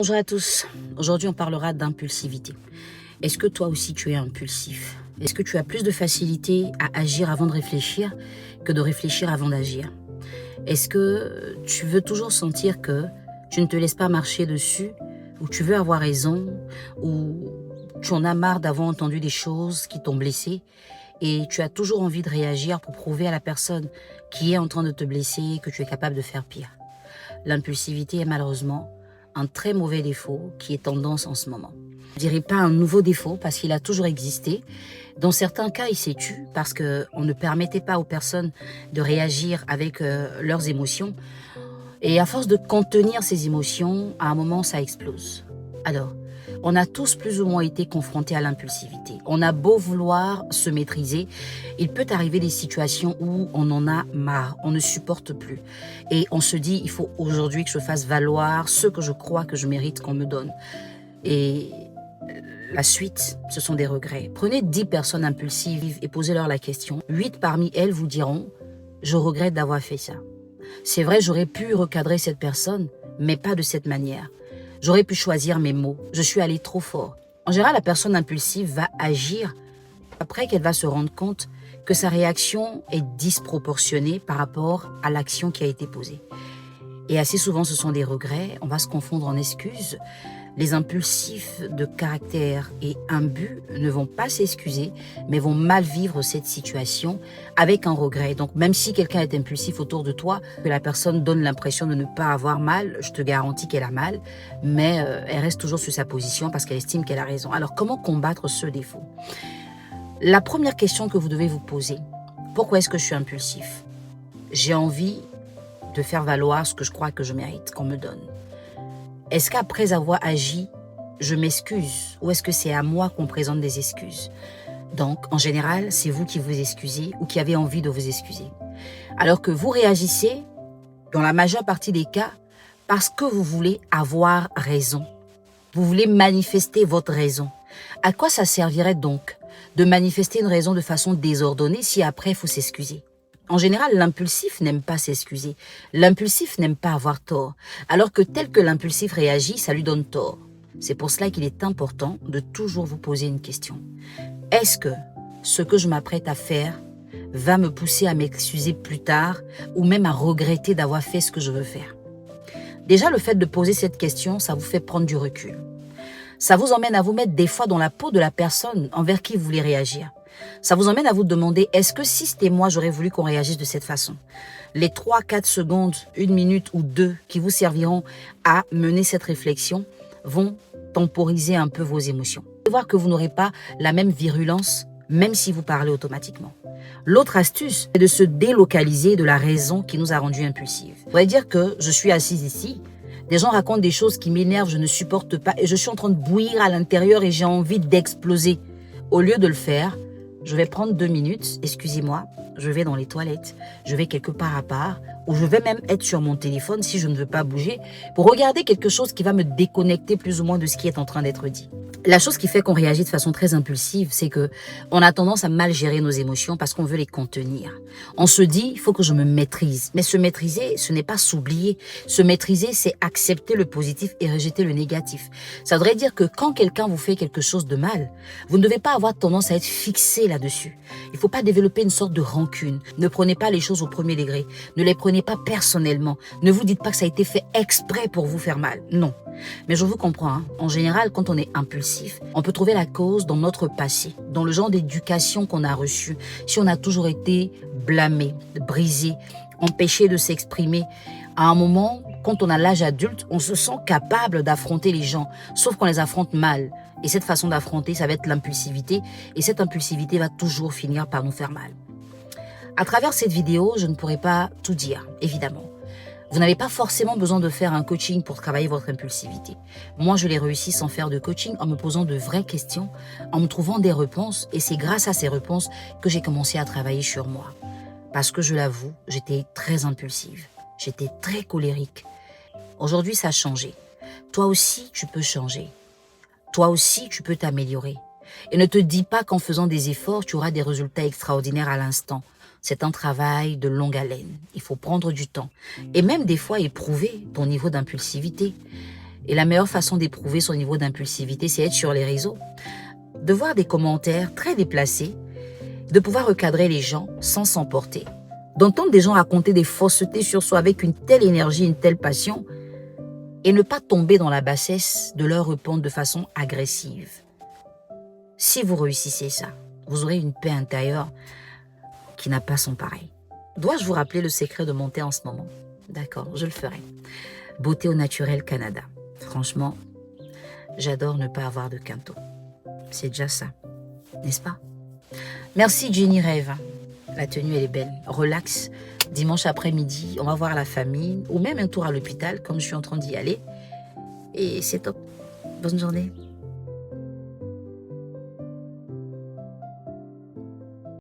Bonjour à tous. Aujourd'hui, on parlera d'impulsivité. Est-ce que toi aussi tu es impulsif? Est-ce que tu as plus de facilité à agir avant de réfléchir que de réfléchir avant d'agir? Est-ce que tu veux toujours sentir que tu ne te laisses pas marcher dessus, ou tu veux avoir raison, ou tu en as marre d'avoir entendu des choses qui t'ont blessé et tu as toujours envie de réagir pour prouver à la personne qui est en train de te blesser que tu es capable de faire pire? L'impulsivité est malheureusement un très mauvais défaut qui est tendance en ce moment. Je ne dirais pas un nouveau défaut parce qu'il a toujours existé. Dans certains cas, il s'est tu parce qu'on ne permettait pas aux personnes de réagir avec leurs émotions. Et à force de contenir ces émotions, à un moment, ça explose. Alors, on a tous plus ou moins été confrontés à l'impulsivité. On a beau vouloir se maîtriser, il peut arriver des situations où on en a marre, on ne supporte plus. Et on se dit, il faut aujourd'hui que je fasse valoir ce que je crois que je mérite qu'on me donne. Et la suite, ce sont des regrets. Prenez 10 personnes impulsives et posez-leur la question. 8 parmi elles vous diront, je regrette d'avoir fait ça. C'est vrai, j'aurais pu recadrer cette personne, mais pas de cette manière. J'aurais pu choisir mes mots. Je suis allée trop fort. En général, la personne impulsive va agir après qu'elle va se rendre compte que sa réaction est disproportionnée par rapport à l'action qui a été posée. Et assez souvent, ce sont des regrets. On va se confondre en excuses. Les impulsifs de caractère et imbus ne vont pas s'excuser, mais vont mal vivre cette situation avec un regret. Donc, même si quelqu'un est impulsif autour de toi, que la personne donne l'impression de ne pas avoir mal, je te garantis qu'elle a mal, mais elle reste toujours sur sa position parce qu'elle estime qu'elle a raison. Alors, comment combattre ce défaut? La première question que vous devez vous poser, pourquoi est-ce que je suis impulsif? J'ai envie de faire valoir ce que je crois que je mérite, qu'on me donne. Est-ce qu'après avoir agi, je m'excuse ou est-ce que c'est à moi qu'on présente des excuses? Donc, en général, c'est vous qui vous excusez ou qui avez envie de vous excuser. Alors que vous réagissez, dans la majeure partie des cas, parce que vous voulez avoir raison. Vous voulez manifester votre raison. À quoi ça servirait donc de manifester une raison de façon désordonnée si après il faut s'excuser? En général, l'impulsif n'aime pas s'excuser. L'impulsif n'aime pas avoir tort. Alors que tel que l'impulsif réagit, ça lui donne tort. C'est pour cela qu'il est important de toujours vous poser une question. Est-ce que ce que je m'apprête à faire va me pousser à m'excuser plus tard ou même à regretter d'avoir fait ce que je veux faire? Déjà, le fait de poser cette question, ça vous fait prendre du recul. Ça vous emmène à vous mettre des fois dans la peau de la personne envers qui vous voulez réagir. Ça vous emmène à vous demander, est-ce que si c'était moi, j'aurais voulu qu'on réagisse de cette façon? Les 3-4 secondes, 1 minute ou 2 qui vous serviront à mener cette réflexion vont temporiser un peu vos émotions. Vous allez voir que vous n'aurez pas la même virulence, même si vous parlez automatiquement. L'autre astuce est de se délocaliser de la raison qui nous a rendus impulsifs. Vous allez dire que je suis assise ici, des gens racontent des choses qui m'énervent, je ne supporte pas et je suis en train de bouillir à l'intérieur et j'ai envie d'exploser. Au lieu de le faire, je vais prendre 2 minutes, excusez-moi, je vais dans les toilettes, je vais quelque part à part, ou je vais même être sur mon téléphone si je ne veux pas bouger, pour regarder quelque chose qui va me déconnecter plus ou moins de ce qui est en train d'être dit. La chose qui fait qu'on réagit de façon très impulsive, c'est que on a tendance à mal gérer nos émotions parce qu'on veut les contenir. On se dit, il faut que je me maîtrise. Mais se maîtriser, ce n'est pas s'oublier. Se maîtriser, c'est accepter le positif et rejeter le négatif. Ça voudrait dire que quand quelqu'un vous fait quelque chose de mal, vous ne devez pas avoir tendance à être fixé là-dessus. Il ne faut pas développer une sorte de rancune. Ne prenez pas les choses au premier degré. Ne les prenez pas personnellement. Ne vous dites pas que ça a été fait exprès pour vous faire mal. Non. Mais je vous comprends, hein. En général, quand on est impulsif, on peut trouver la cause dans notre passé, dans le genre d'éducation qu'on a reçu. Si on a toujours été blâmé, brisé, empêché de s'exprimer, à un moment, quand on a l'âge adulte, on se sent capable d'affronter les gens, sauf qu'on les affronte mal. Et cette façon d'affronter, ça va être l'impulsivité, et cette impulsivité va toujours finir par nous faire mal. À travers cette vidéo, je ne pourrai pas tout dire, évidemment. Vous n'avez pas forcément besoin de faire un coaching pour travailler votre impulsivité. Moi, je l'ai réussi sans faire de coaching, en me posant de vraies questions, en me trouvant des réponses. Et c'est grâce à ces réponses que j'ai commencé à travailler sur moi. Parce que je l'avoue, j'étais très impulsive. J'étais très colérique. Aujourd'hui, ça a changé. Toi aussi, tu peux changer. Toi aussi, tu peux t'améliorer. Et ne te dis pas qu'en faisant des efforts, tu auras des résultats extraordinaires à l'instant. C'est un travail de longue haleine. Il faut prendre du temps. Et même des fois éprouver ton niveau d'impulsivité. Et la meilleure façon d'éprouver son niveau d'impulsivité, c'est être sur les réseaux, de voir des commentaires très déplacés, de pouvoir recadrer les gens sans s'emporter, d'entendre des gens raconter des faussetés sur soi avec une telle énergie, une telle passion, et ne pas tomber dans la bassesse de leur répondre de façon agressive. Si vous réussissez ça, vous aurez une paix intérieure qui n'a pas son pareil. Dois-je vous rappeler le secret de monter en ce moment? D'accord, je le ferai. Beauté au naturel Canada. Franchement, j'adore ne pas avoir de quinto. C'est déjà ça, n'est-ce pas? Merci Jenny Rêve. La tenue, elle est belle. Relax. Dimanche après-midi, on va voir la famille ou même un tour à l'hôpital comme je suis en train d'y aller. Et c'est top. Bonne journée.